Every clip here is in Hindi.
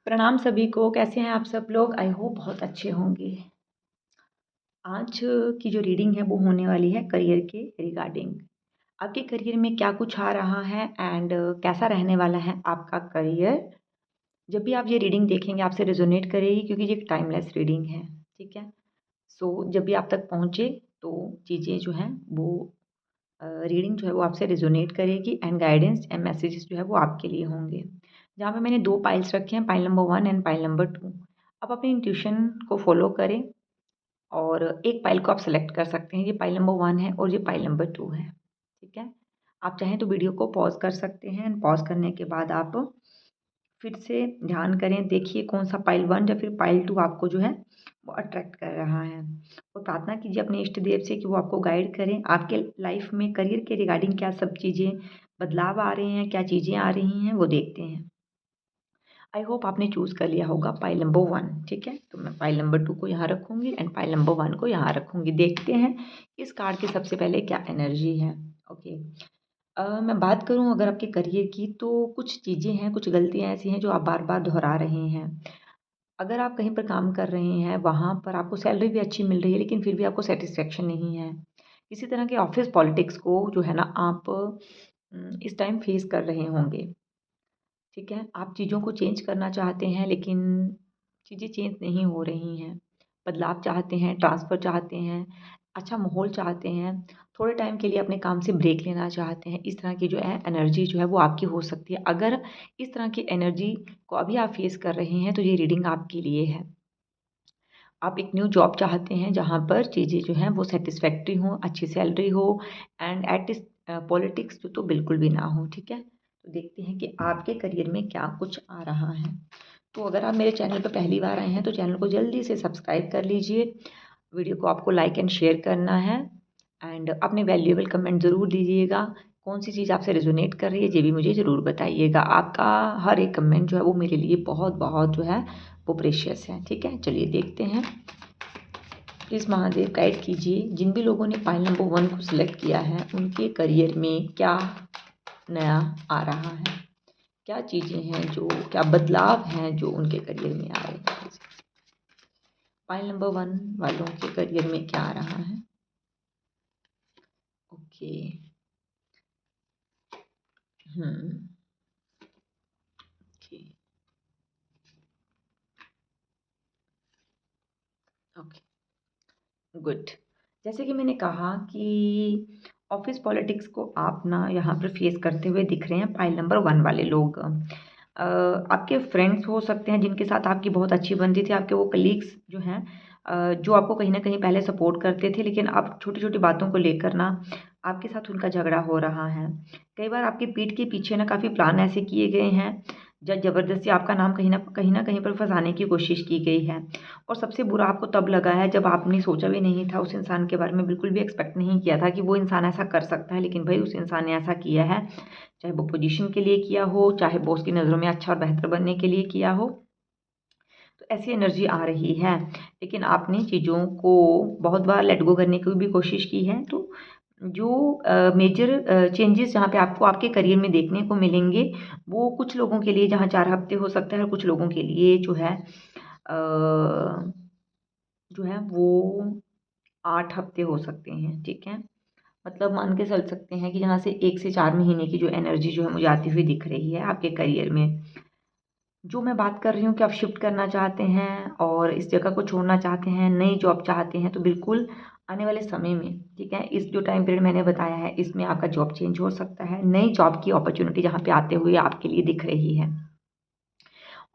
प्रणाम सभी को, कैसे हैं आप सब लोग? आई होप बहुत अच्छे होंगे। आज की जो रीडिंग है वो होने वाली है करियर के रिगार्डिंग। आपके करियर में क्या कुछ आ रहा है एंड कैसा रहने वाला है आपका करियर। जब भी आप ये रीडिंग देखेंगे आपसे रेजोनेट करेगी क्योंकि ये एक टाइमलेस रीडिंग है, ठीक है। जब भी आप तक पहुँचे तो चीज़ें जो हैं वो रीडिंग जो है वो आपसे रेजोनेट करेगी एंड गाइडेंस एंड मैसेजेस जो है वो आपके लिए होंगे। जहाँ पे मैंने 2 पाइल्स रखे हैं, pile number 1 and pile number 2। आप अपनी इंट्यूशन को फॉलो करें और एक पाइल को आप सेलेक्ट कर सकते हैं। ये पाइल नंबर 1 है और ये पाइल नंबर 2 है, ठीक है। आप चाहें तो वीडियो को पॉज़ कर सकते हैं एंड पॉज़ करने के बाद आप फिर से ध्यान करें, देखिए कौन-सा पाइल 1 या फिर पाइल 2 आपको जो है वो अट्रैक्ट कर रहा है। और प्रार्थना कीजिए अपने इष्ट देव से कि वो आपको गाइड करें। आपके लाइफ में करियर के रिगार्डिंग क्या सब चीज़ें बदलाव आ रहे हैं, क्या चीज़ें आ रही हैं, वो देखते हैं। आई होप आपने चूज़ कर लिया होगा पाइल नंबर 1, ठीक है। तो मैं पाइल नंबर 2 को यहाँ रखूँगी एंड पाइल नंबर 1 को यहाँ रखूँगी। देखते हैं इस कार्ड की सबसे पहले क्या एनर्जी है। ओके। मैं बात करूँ अगर आपके करियर की तो कुछ चीज़ें हैं, कुछ गलतियाँ ऐसी हैं जो आप बार-बार दोहरा रहे हैं। अगर आप कहीं पर काम कर रहे हैं, वहाँ पर आपको सैलरी भी अच्छी मिल रही है लेकिन फिर भी आपको सैटिस्फैक्शन नहीं है। किसी तरह के ऑफ़िस पॉलिटिक्स को जो है ना आप इस टाइम फेस कर रहे होंगे, ठीक है। आप चीज़ों को चेंज करना चाहते हैं लेकिन चीज़ें चेंज नहीं हो रही हैं। बदलाव चाहते हैं, ट्रांसफ़र चाहते हैं, अच्छा माहौल चाहते हैं, थोड़े टाइम के लिए अपने काम से ब्रेक लेना चाहते हैं। इस तरह की जो है एनर्जी जो है वो आपकी हो सकती है। अगर इस तरह की एनर्जी को अभी आप फेस कर रहे हैं तो ये रीडिंग आपके लिए है। आप एक न्यू जॉब चाहते हैं जहाँ पर चीज़ें जो हैं वो सैटिस्फैक्टरी हों, अच्छी सैलरी हो एंड एट इस पॉलिटिक्स तो बिल्कुल भी ना हो, ठीक है। तो देखते हैं कि आपके करियर में क्या कुछ आ रहा है। तो अगर आप मेरे चैनल पर पहली बार आए हैं तो चैनल को जल्दी से सब्सक्राइब कर लीजिए। वीडियो को आपको लाइक एंड शेयर करना है एंड अपने वैल्यूएबल कमेंट ज़रूर दीजिएगा। कौन सी चीज़ आपसे रेजोनेट कर रही है ये भी मुझे ज़रूर बताइएगा। आपका हर एक कमेंट जो है वो मेरे लिए बहुत बहुत जो है वो प्रेशियस है, ठीक है। चलिए देखते हैं। प्लीज़ महादेव गाइड कीजिए जिन भी लोगों ने पाइल नंबर 1 को सिलेक्ट किया है उनके करियर में क्या नया आ रहा है, क्या चीज़ें हैं जो क्या बदलाव हैं जो उनके करियर में आ रहे हैं। पाइल नंबर 1 वालों के करियर में क्या आ रहा है। ओके। ओके। Okay, good. जैसे कि मैंने कहा कि ऑफिस पॉलिटिक्स को आप ना यहाँ पर फेस करते हुए दिख रहे हैं पाइल नंबर 1 वाले लोग। आपके फ्रेंड्स हो सकते हैं जिनके साथ आपकी बहुत अच्छी बनती थी, आपके वो कलीग्स जो हैं जो आपको कहीं न कहीं पहले सपोर्ट करते थे लेकिन अब छोटी-छोटी बातों को लेकर ना आपके साथ उनका झगड़ा हो रहा है। कई बार आपकी पीठ के पीछे ना काफ़ी प्लान ऐसे किए गए हैं ज़बरदस्ती आपका नाम कहीं न कहीं पर फँसाने की कोशिश की गई है। और सबसे बुरा आपको तब लगा है जब आपने सोचा भी नहीं था उस इंसान के बारे में, बिल्कुल भी एक्सपेक्ट नहीं किया था कि वो इंसान ऐसा कर सकता है, लेकिन भाई उस इंसान ने ऐसा किया है। चाहे वो पोजीशन के लिए किया हो, चाहे बॉस की नज़रों में अच्छा और बेहतर बनने के लिए किया हो। तो ऐसी एनर्जी आ रही है, लेकिन आपने चीज़ों को बहुत बार लेट गो करने की भी कोशिश की है। तो जो मेजर चेंजेस जहाँ पे आपको आपके करियर में देखने को मिलेंगे, वो कुछ लोगों के लिए जहाँ 4 हफ्ते हो सकता है और कुछ लोगों के लिए जो है वो 8 हफ्ते हो सकते हैं, ठीक है। मतलब मान के चल सकते हैं कि यहाँ से 1 से 4 महीने की जो एनर्जी जो है मुझे आती हुई दिख रही है आपके करियर में। जो मैं बात कर रही हूँ कि आप शिफ्ट करना चाहते हैं और इस जगह को छोड़ना चाहते हैं, नई जॉब चाहते हैं, तो बिल्कुल आने वाले समय में, ठीक है, इस जो टाइम पीरियड मैंने बताया है, इसमें आपका जॉब चेंज हो सकता है। नई जॉब की अपॉर्च्युनिटी जहाँ पे आते हुए आपके लिए दिख रही है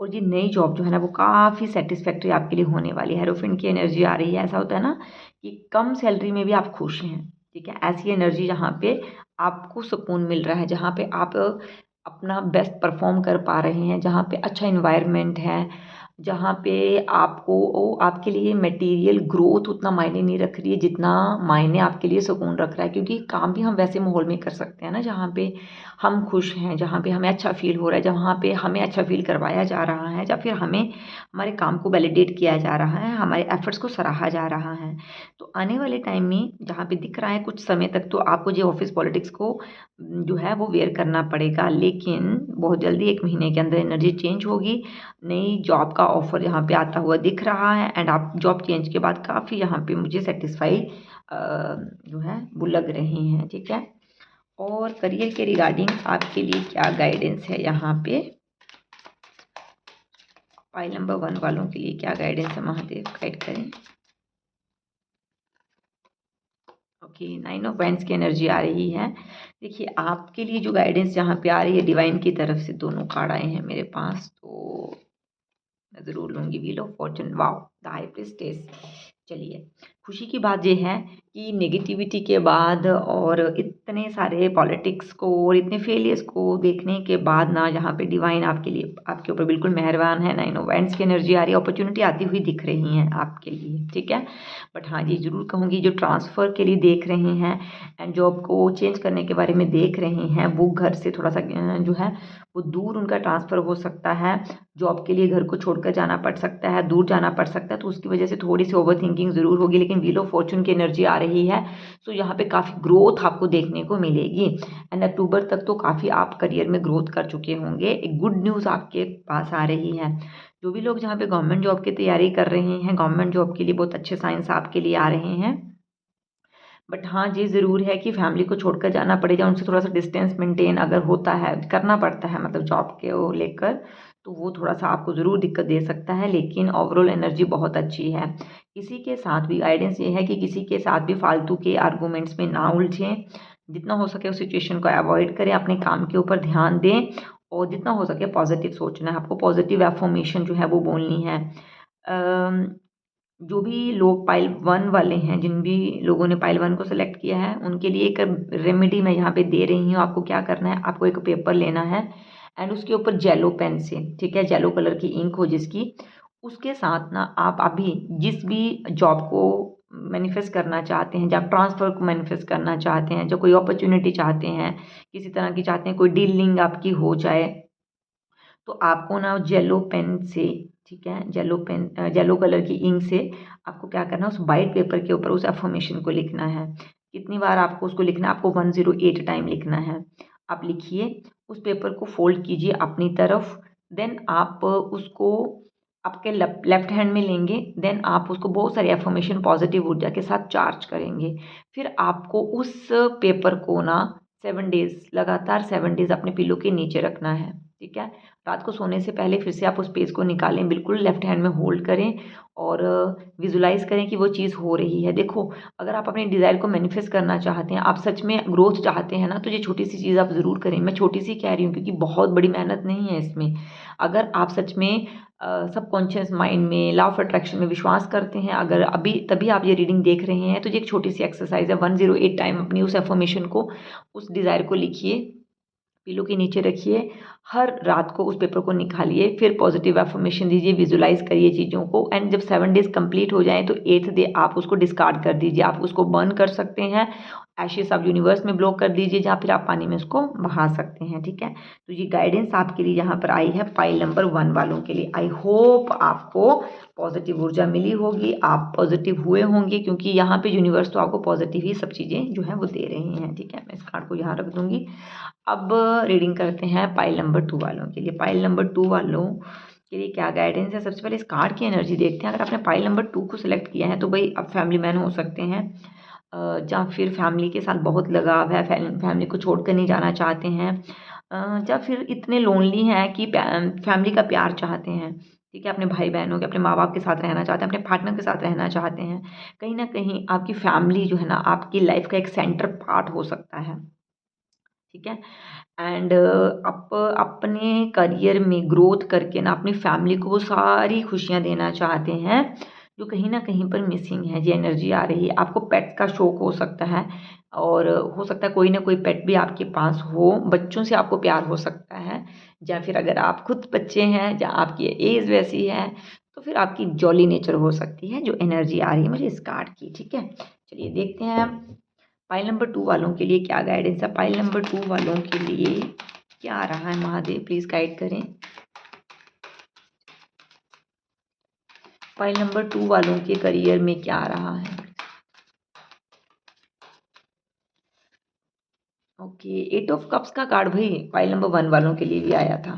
और ये नई जॉब जो है ना, वो काफ़ी सैटिस्फैक्टरी आपके लिए होने वाली है। हेरोफिन की एनर्जी आ रही है। ऐसा होता है ना कि कम सैलरी में भी आप खुश हैं, ठीक है। ऐसी एनर्जी जहाँ पे आपको सुकून मिल रहा है, जहाँ पे आप अपना बेस्ट परफॉर्म कर पा रहे हैं, जहाँ पे अच्छा इन्वायरमेंट है, जहाँ पे आपके लिए मटेरियल ग्रोथ उतना मायने नहीं रख रही है जितना मायने आपके लिए सुकून रख रहा है, क्योंकि काम भी हम वैसे माहौल में कर सकते हैं ना जहाँ पे हम खुश हैं, जहाँ पे हमें अच्छा फील हो रहा है, जहाँ पे हमें अच्छा फील करवाया जा रहा है, या फिर हमें हमारे काम को वैलिडेट किया जा रहा है, हमारे एफर्ट्स को सराहा जा रहा है। तो आने वाले टाइम में जहाँ पे दिख रहा है कुछ समय तक तो आपको जो ऑफिस पॉलिटिक्स को जो है वो वेयर करना पड़ेगा, लेकिन बहुत जल्दी 1 महीने के अंदर एनर्जी चेंज होगी। नई जॉब का ऑफ़र यहाँ पे आता हुआ दिख रहा है, एंड आप जॉब चेंज के बाद काफ़ी यहाँ पे मुझे सेटिस्फाई जो है वो लग रहे हैं, ठीक है। और करियर के रिगार्डिंग आपके लिए क्या गाइडेंस है यहाँ पे, पाइल नंबर 1 वालों के लिए क्या गाइडेंस है, महादेव गाइड करें। ओके, 9 ऑफ वांड्स की एनर्जी आ रही है। देखिए आपके लिए जो गाइडेंस जहाँ पे आ रही है डिवाइन की तरफ से, दोनों कार्ड आए हैं मेरे पास, तो मैं ज़रूर लूँगी wheel of Fortune. Wow, the high priestess. चलिए, खुशी की बात ये है कि नेगेटिविटी के बाद और इतने सारे पॉलिटिक्स को और इतने फेलियर्स को देखने के बाद ना, यहाँ पे डिवाइन आपके लिए, आपके ऊपर बिल्कुल मेहरबान है। 9 ऑफ वांड्स की एनर्जी आ रही है, अपॉर्चुनिटी आती हुई दिख रही हैं आपके लिए, ठीक है। बट हाँ, ये ज़रूर कहूँगी जो ट्रांसफ़र के लिए देख रहे हैं एंड जॉब को चेंज करने के बारे में देख रहे हैं, वो घर से थोड़ा सा जो है वो दूर उनका ट्रांसफ़र हो सकता है। जॉब के लिए घर को छोड़कर जाना पड़ सकता है, दूर जाना पड़ सकता है, तो उसकी वजह से थोड़ी सी ओवर थिंकिंग ज़रूर होगी, लेकिन व्हील ऑफ फॉर्चून की एनर्जी आ रही है, सो यहाँ पे काफ़ी ग्रोथ आपको देखने को मिलेगी। एंड अक्टूबर तक तो काफ़ी आप करियर में ग्रोथ कर चुके होंगे। एक गुड न्यूज़ आपके पास आ रही है। जो भी लोग जहाँ पे गवर्नमेंट जॉब की तैयारी कर रहे हैं, गवर्नमेंट जॉब के लिए बहुत अच्छे साइंस आपके लिए आ रहे हैं। बट हाँ, ये ज़रूर है कि फैमिली को छोड़कर जाना पड़ेगा, उनसे थोड़ा सा डिस्टेंस मेंटेन अगर होता है, करना पड़ता है, मतलब जॉब के वो लेकर, तो वो थोड़ा सा आपको ज़रूर दिक्कत दे सकता है, लेकिन ओवरऑल एनर्जी बहुत अच्छी है। किसी के साथ भी गाइडेंस ये है कि किसी के साथ भी फालतू के आर्गूमेंट्स में ना उलझें, जितना हो सके उस सिचुएशन को अवॉइड करें, अपने काम के ऊपर ध्यान दें, और जितना हो सके पॉजिटिव सोचना है आपको, पॉजिटिव एफर्मेशन जो है वो बोलनी है। जो भी लोग पाइल 1 वाले हैं, जिन भी लोगों ने पाइल 1 को सेलेक्ट किया है, उनके लिए एक रेमेडी मैं यहाँ पे दे रही हूँ। आपको क्या करना है, आपको एक पेपर लेना है एंड उसके ऊपर जेलो पेन से, ठीक है, जेलो कलर की इंक हो जिसकी, उसके साथ ना आप अभी जिस भी जॉब को मैनिफेस्ट करना चाहते हैं, जब ट्रांसफ़र को मैनिफेस्ट करना चाहते हैं, जो कोई अपॉर्चुनिटी चाहते हैं, किसी तरह की चाहते हैं कोई डीलिंग आपकी हो जाए, तो आपको ना जेलो पेन से, ठीक है, जेलो पेन जेलो कलर की इंक से आपको क्या करना है, उस वाइट पेपर के ऊपर उस अफर्मेशन को लिखना है। कितनी बार आपको उसको लिखना है, आपको 108 टाइम लिखना है। आप लिखिए, उस पेपर को फोल्ड कीजिए अपनी तरफ, देन आप उसको आपके लेफ्ट हैंड में लेंगे, देन आप उसको बहुत सारी अफर्मेशन पॉजिटिव ऊर्जा के साथ चार्ज करेंगे। फिर आपको उस पेपर को ना 7 डेज़, लगातार 7 डेज़ अपने पिलो के नीचे रखना है, ठीक है। रात को सोने से पहले फिर से आप उस पेज को निकालें, बिल्कुल लेफ्ट हैंड में होल्ड करें और विजुलाइज करें कि वो चीज़ हो रही है। देखो, अगर आप अपने डिज़ायर को मैनिफेस्ट करना चाहते हैं, आप सच में ग्रोथ चाहते हैं ना, तो ये छोटी सी चीज़ आप ज़रूर करें। मैं छोटी सी कह रही हूँ क्योंकि बहुत बड़ी मेहनत नहीं है इसमें। अगर आप सच में सबकॉन्शियस माइंड में, लॉ ऑफ अट्रैक्शन में विश्वास करते हैं, अगर अभी तभी आप ये रीडिंग देख रहे हैं, तो ये एक छोटी सी एक्सरसाइज है। 108 टाइम अपनी उस एफर्मेशन को, उस डिज़ायर को लिखिए, पिलो के नीचे रखिए, हर रात को उस पेपर को निकालिए, फिर पॉजिटिव अफर्मेशन दीजिए, विजुलाइज करिए चीज़ों को, एंड जब 7 डेज़ कंप्लीट हो जाएँ तो 8th डे आप उसको डिस्कार्ड कर दीजिए। आप उसको बर्न कर सकते हैं, एशेज़ आप यूनिवर्स में ब्लॉक कर दीजिए, या फिर आप पानी में उसको बहा सकते हैं, ठीक है। तो ये गाइडेंस आपके लिए यहाँ पर आई है पाइल नंबर 1 वालों के लिए। आई होप आपको पॉजिटिव ऊर्जा मिली होगी, आप पॉजिटिव हुए होंगे, क्योंकि यहाँ पे यूनिवर्स तो आपको पॉजिटिव ही सब चीज़ें जो है वो दे रही हैं, ठीक है। मैं इस कार्ड को यहाँ रख दूँगी। अब रीडिंग करते हैं पाइल नंबर 2 वालों के लिए। पाइल नंबर 2 वालों के लिए क्या गाइडेंस है, सबसे पहले इस कार्ड की एनर्जी देखते हैं। अगर आपने पाइल नंबर 2 को सिलेक्ट किया है तो भाई आप फैमिली मैन हो सकते हैं, या फिर फैमिली के साथ बहुत लगाव है, फैमिली को छोड़ कर नहीं जाना चाहते हैं, या फिर इतने लोनली हैं कि फैमिली का प्यार चाहते हैं, ठीक है, अपने भाई बहनों के, अपने माँ बाप के साथ रहना चाहते हैं, अपने पार्टनर के साथ रहना चाहते हैं। कहीं ना कहीं आपकी फैमिली जो है ना, आपकी लाइफ का एक सेंटर पार्ट हो सकता है, ठीक है। एंड आप अपने करियर में ग्रोथ करके ना अपनी फैमिली को वो सारी खुशियाँ देना चाहते हैं जो कहीं न कहीं पर मिसिंग है। ये एनर्जी आ रही है। आपको पेट का शौक हो सकता है, और हो सकता है कोई ना कोई पेट भी आपके पास हो, बच्चों से आपको प्यार हो सकता है, या फिर अगर आप खुद बच्चे हैं या आपकी एज वैसी है तो फिर आपकी जॉली नेचर हो सकती है जो एनर्जी आ रही है मुझे इस कार्ड की। ठीक है, चलिए देखते हैं पाइल नंबर 2 वालों के लिए क्या गाइडेंस है। पाइल नंबर 2 वालों के लिए क्या आ रहा है, महादेव प्लीज गाइड करें। पाइल नंबर 2 वालों के करियर में क्या आ रहा है। ओके, 8 ऑफ कप्स का कार्ड भाई पाइल नंबर 1 वालों के लिए भी आया था।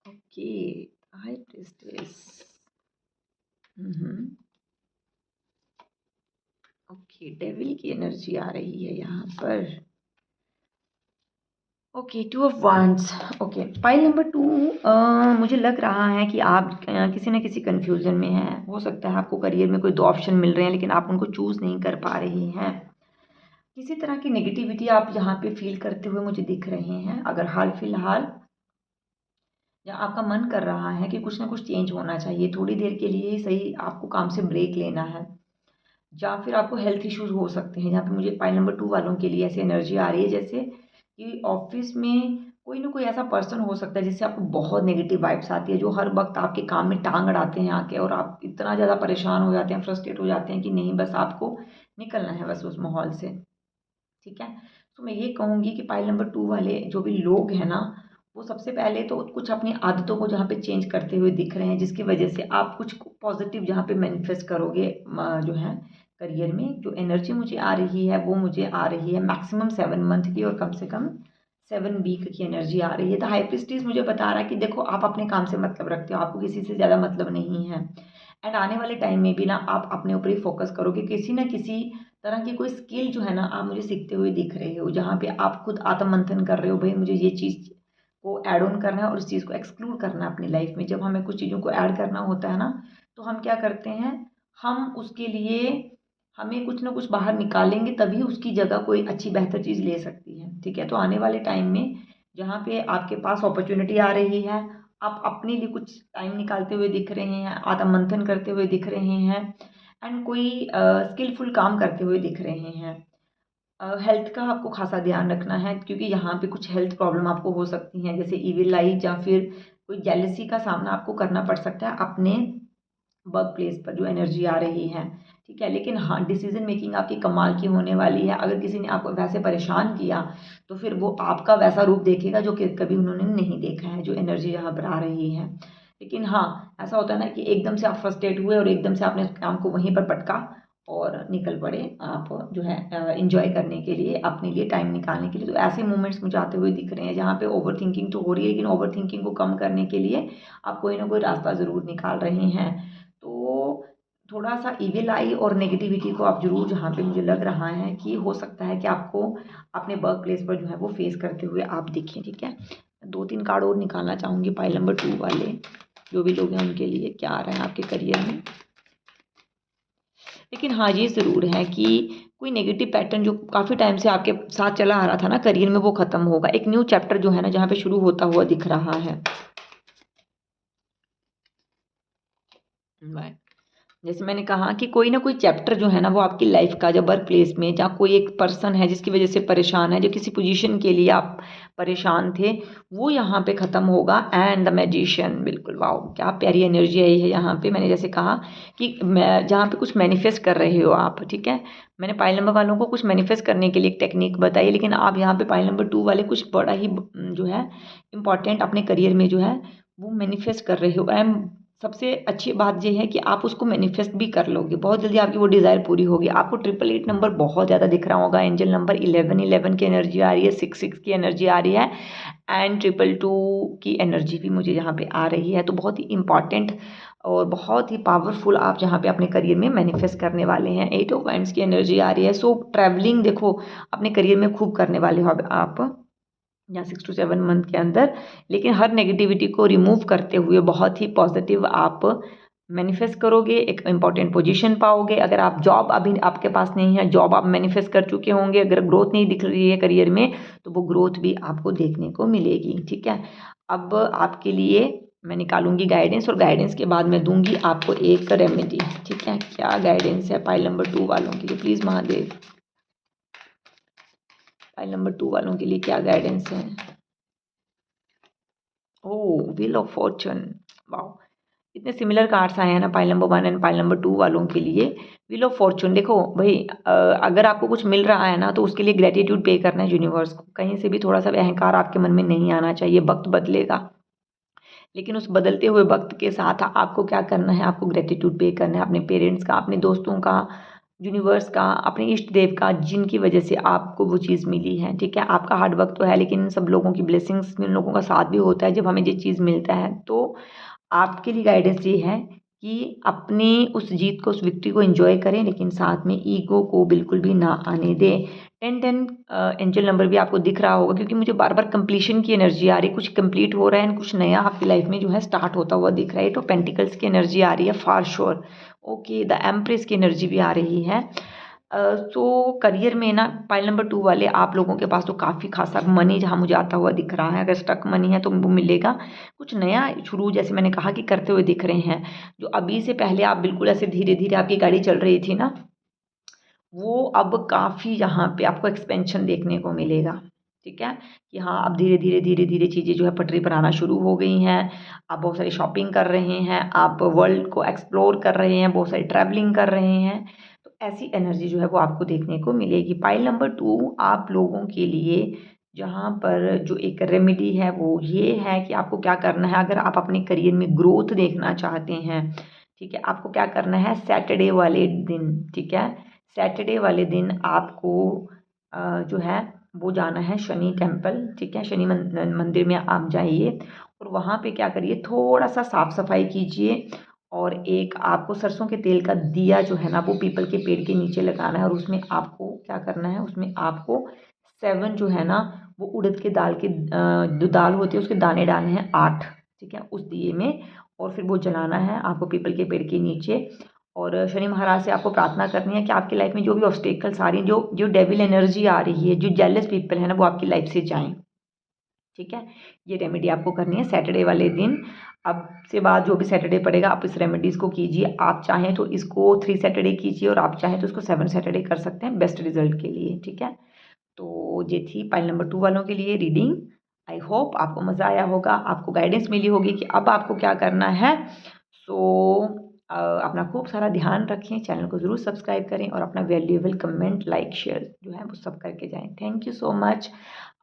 Okay, high priestess. Okay, devil की एनर्जी आ रही है यहाँ पर। Okay, 2 of wands. Okay, pile number 2 मुझे लग रहा है कि आप किसी न किसी कन्फ्यूज़न में हैं। हो सकता है आपको करियर में कोई 2 ऑप्शन मिल रहे हैं लेकिन आप उनको चूज़ नहीं कर पा रहे हैं। किसी तरह की नेगेटिविटी आप यहाँ पे फील करते हुए मुझे दिख रहे हैं। अगर हाल फिलहाल या आपका मन कर रहा है कि कुछ ना कुछ चेंज होना चाहिए, थोड़ी देर के लिए ही सही आपको काम से ब्रेक लेना है, या फिर आपको हेल्थ इश्यूज हो सकते हैं। जहाँ पे मुझे पाइल नंबर 2 वालों के लिए ऐसी एनर्जी आ रही है जैसे कि ऑफिस में कोई ना कोई ऐसा पर्सन हो सकता है जिससे आपको बहुत नेगेटिव वाइब्स आती है, जो हर वक्त आपके काम में टांग अड़ाते हैं आके, और आप इतना ज़्यादा परेशान हो जाते हैं, फ्रस्ट्रेट हो जाते हैं कि नहीं बस आपको निकलना है बस उस माहौल से। ठीक है, तो मैं ये कहूँगी कि पाइल नंबर 2 वाले जो भी लोग हैं ना, वो सबसे पहले तो कुछ अपनी आदतों को जहाँ पे चेंज करते हुए दिख रहे हैं, जिसकी वजह से आप कुछ पॉजिटिव जहाँ पे मैनिफेस्ट करोगे। जो है करियर में जो एनर्जी मुझे आ रही है वो मुझे आ रही है मैक्सिमम 7 मंथ की, और कम से कम 7 वीक की एनर्जी आ रही है। तो हाई प्रीस्टिस मुझे बता रहा है कि देखो आप अपने काम से मतलब रखते हो, आपको किसी से ज़्यादा मतलब नहीं है, एंड आने वाले टाइम में भी ना आप अपने ऊपर ही फोकस करोगे। किसी ना किसी तरह की कोई स्किल जो है ना आप मुझे सीखते हुए दिख रहे हो, जहाँ पे आप खुद आत्ममंथन कर रहे हो, भाई मुझे ये चीज़ को ऐड ऑन करना है और इस चीज़ को एक्सक्लूड करना है अपनी लाइफ में। जब हमें कुछ चीज़ों को ऐड करना होता है ना, तो हम क्या करते हैं, हम उसके लिए हमें कुछ ना कुछ बाहर निकालेंगे तभी उसकी जगह कोई अच्छी बेहतर चीज़ ले सकती है। ठीक है, तो आने वाले टाइम में जहाँ पे आपके पास अपॉर्चुनिटी आ रही है, आप अपने लिए कुछ टाइम निकालते हुए दिख रहे हैं, आत्ममंथन करते हुए दिख रहे हैं, एंड कोई स्किलफुल काम करते हुए दिख रहे हैं। हेल्थ का आपको खासा ध्यान रखना है क्योंकि यहाँ पे कुछ हेल्थ प्रॉब्लम आपको हो सकती हैं, जैसे ईविल आई या फिर कोई जेलसी का सामना आपको करना पड़ सकता है अपने वर्क प्लेस पर जो एनर्जी आ रही है। ठीक है, लेकिन हाँ डिसीजन मेकिंग आपकी कमाल की होने वाली है। अगर किसी ने आपको वैसे परेशान किया तो फिर वो आपका वैसा रूप देखेगा जो कि कभी उन्होंने नहीं देखा है, जो एनर्जी यहाँ पर आ रही है। लेकिन हाँ ऐसा होता है ना कि एकदम से आप फ्रस्ट्रेट हुए और एकदम से आपने काम को वहीं पर पटका और निकल पड़े आप जो है इंजॉय करने के लिए, अपने लिए टाइम निकालने के लिए। तो ऐसे मोमेंट्स मुझे आते हुए दिख रहे हैं जहाँ पे ओवर थिंकिंग तो हो रही है, लेकिन ओवर थिंकिंग को कम करने के लिए आप कोई ना कोई रास्ता ज़रूर निकाल रहे हैं। तो थोड़ा-सा ईविल आई और नेगेटिविटी को आप ज़रूर, जहाँ पे मुझे लग रहा है कि हो सकता है कि आपको अपने वर्क प्लेस पर जो है वो फेस करते हुए आप दिखें। ठीक है, 2-3 कार्ड और निकालना चाहूँगी पाइल नंबर 2 वाले जो भी लोग हैं उनके लिए क्या आ रहा है आपके करियर में। लेकिन हाँ ये ज़रूर है कि कोई नेगेटिव पैटर्न जो काफ़ी टाइम से आपके साथ चला आ रहा था ना करियर में, वो ख़त्म होगा। एक न्यू चैप्टर जो है ना जहाँ पे शुरू होता हुआ दिख रहा है। बाय। जैसे मैंने कहा कि कोई ना कोई चैप्टर जो है ना वो आपकी लाइफ का, जब वर्क प्लेस में जहाँ कोई एक पर्सन है जिसकी वजह से परेशान है, जो किसी पोजीशन के लिए आप परेशान थे, वो यहाँ पे ख़त्म होगा। एंड द मैजिशियन, बिल्कुल वाओ क्या प्यारी एनर्जी आई है यहाँ पे। मैंने जैसे कहा कि मैं जहाँ पे कुछ मैनिफेस्ट कर रहे हो आप, ठीक है, मैंने पाइल नंबर वालों को कुछ मैनिफेस्ट करने के लिए एक टेक्निक बताई, लेकिन आप यहाँ पे पाइल नंबर 2 वाले कुछ बड़ा ही जो है इम्पॉर्टेंट अपने करियर में जो है वो मैनिफेस्ट कर रहे हो। एंड सबसे अच्छी बात ये है कि आप उसको मैनिफेस्ट भी कर लोगे, बहुत जल्दी आपकी वो डिज़ायर पूरी होगी। आपको 888 नंबर बहुत ज़्यादा दिख रहा होगा, एंजल नंबर 1111 की एनर्जी आ रही है, 66 की एनर्जी आ रही है, एंड 222 की एनर्जी भी मुझे यहाँ पे आ रही है। तो बहुत ही इंपॉर्टेंट और बहुत ही पावरफुल आप जहाँ पे अपने करियर में मैनिफेस्ट करने वाले हैं। 8 ऑफ वाइंड्स की एनर्जी आ रही है। सो ट्रैवलिंग देखो अपने करियर में खूब करने वाले हो अब आप, या 6 to 7 मंथ के अंदर, लेकिन हर नेगेटिविटी को रिमूव करते हुए बहुत ही पॉजिटिव आप मैनिफेस्ट करोगे, एक इम्पॉर्टेंट पोजीशन पाओगे। अगर आप जॉब अभी आपके पास नहीं है, जॉब आप मैनिफेस्ट कर चुके होंगे, अगर ग्रोथ नहीं दिख रही है करियर में तो वो ग्रोथ भी आपको देखने को मिलेगी। ठीक है, अब आपके लिए मैं निकालूंगी गाइडेंस और गाइडेंस के बाद मैं दूंगी आपको एक रेमेडी। ठीक है, क्या गाइडेंस है पाइल नंबर 2 वालों के लिए, प्लीज़ महादेव। पाइल नंबर 2 वालों के लिए क्या गाइडेंस है? ओह, व्हील ऑफ फॉर्चून, वाओ! इतने सिमिलर कार्ड्स आए हैं ना pile number 1 and pile number 2 वालों के लिए। व्हील ऑफ फॉर्चून, देखो भाई, अगर आपको कुछ मिल रहा है ना तो उसके लिए ग्रेटिट्यूड पे करना है यूनिवर्स को। कहीं से भी थोड़ा सा भी अहंकार आपके मन में नहीं आना चाहिए। वक्त बदलेगा, लेकिन उस बदलते हुए वक्त के साथ आपको क्या करना है, आपको ग्रेटिट्यूड पे करना है अपने पेरेंट्स का, अपने दोस्तों का, यूनिवर्स का, अपने इष्ट देव का, जिनकी वजह से आपको वो चीज़ मिली है। ठीक है, आपका हार्ड वर्क तो है, लेकिन सब लोगों की ब्लेसिंग्स, जिन लोगों का साथ भी होता है जब हमें ये चीज़ मिलता है। तो आपके लिए गाइडेंस ये है कि अपनी उस जीत को, उस विक्ट्री को एंजॉय करें, लेकिन साथ में ईगो को बिल्कुल भी ना आने दें। 10-10 एंजल नंबर भी आपको दिख रहा होगा, क्योंकि मुझे बार बार कंप्लीशन की एनर्जी आ रही है। कुछ कंप्लीट हो रहा है एंड कुछ नया आपकी लाइफ में जो है स्टार्ट होता हुआ दिख रहा है। तो पेंटिकल्स की एनर्जी आ रही है for sure. Okay, the empress की एनर्जी भी आ रही है। सो करियर में ना पाइल नंबर 2 वाले आप लोगों के पास तो काफ़ी खासा मनी जहाँ मुझे आता हुआ दिख रहा है। अगर स्टक मनी है तो वो मिलेगा। कुछ नया शुरू, जैसे मैंने कहा कि करते हुए दिख रहे हैं। जो अभी से पहले आप बिल्कुल ऐसे धीरे धीरे आपकी गाड़ी चल रही थी ना, वो अब काफ़ी यहाँ पे आपको एक्सपेंशन देखने को मिलेगा। ठीक है, कि हाँ, अब धीरे धीरे धीरे धीरे चीज़ें जो है पटरी पर आना शुरू हो गई हैं। आप बहुत सारी शॉपिंग कर रहे हैं, आप वर्ल्ड को एक्सप्लोर कर रहे हैं, बहुत सारी ट्रैवलिंग कर रहे हैं। तो ऐसी एनर्जी जो है वो आपको देखने को मिलेगी। पाइल नंबर 2 आप लोगों के लिए जहाँ पर जो एक रेमेडी है वो ये है कि आपको क्या करना है। अगर आप अपने करियर में ग्रोथ देखना चाहते हैं, ठीक है, आपको क्या करना है, सैटरडे वाले दिन, ठीक है, सैटरडे वाले दिन आपको जो है वो जाना है शनि टेम्पल। ठीक है, शनि मंदिर में आप जाइए और वहाँ पे क्या करिए, थोड़ा सा साफ सफाई कीजिए। और एक आपको सरसों के तेल का दिया जो है ना वो पीपल के पेड़ के नीचे लगाना है। और उसमें आपको क्या करना है, उसमें आपको 7 जो है ना वो उड़द के दाल के जो दाल होती है उसके दाने डालने हैं 8। ठीक है, उस दिए में, और फिर वो जलाना है आपको पीपल के पेड़ के नीचे। और शनि महाराज से आपको प्रार्थना करनी है कि आपकी लाइफ में जो भी ऑब्स्टेकल्स आ रही हैं, जो जो डेविल एनर्जी आ रही है, जो जेलस पीपल है ना, वो आपकी लाइफ से जाएं। ठीक है, ये रेमेडी आपको करनी है सैटरडे वाले दिन। अब से बाद जो भी सैटरडे पड़ेगा आप इस रेमेडीज़ को कीजिए। आप चाहें तो इसको 3 सैटरडे कीजिए और आप चाहें तो इसको 7 सैटरडे कर सकते हैं बेस्ट रिजल्ट के लिए। ठीक है, तो ये थी पाइल नंबर 2 वालों के लिए रीडिंग। आई होप आपको मज़ा आया होगा, आपको गाइडेंस मिली होगी कि अब आपको क्या करना है। सो अपना खूब सारा ध्यान रखें, चैनल को ज़रूर सब्सक्राइब करें और अपना वैल्यूएबल कमेंट, लाइक, शेयर जो है वो सब करके जाएं। Thank you so much.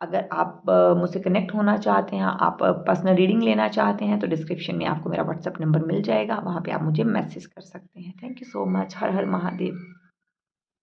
अगर आप मुझसे कनेक्ट होना चाहते हैं, आप पर्सनल रीडिंग लेना चाहते हैं, तो डिस्क्रिप्शन में आपको मेरा व्हाट्सएप नंबर मिल जाएगा, वहाँ पे आप मुझे मैसेज कर सकते हैं। Thank you so much. Her her Mahadev.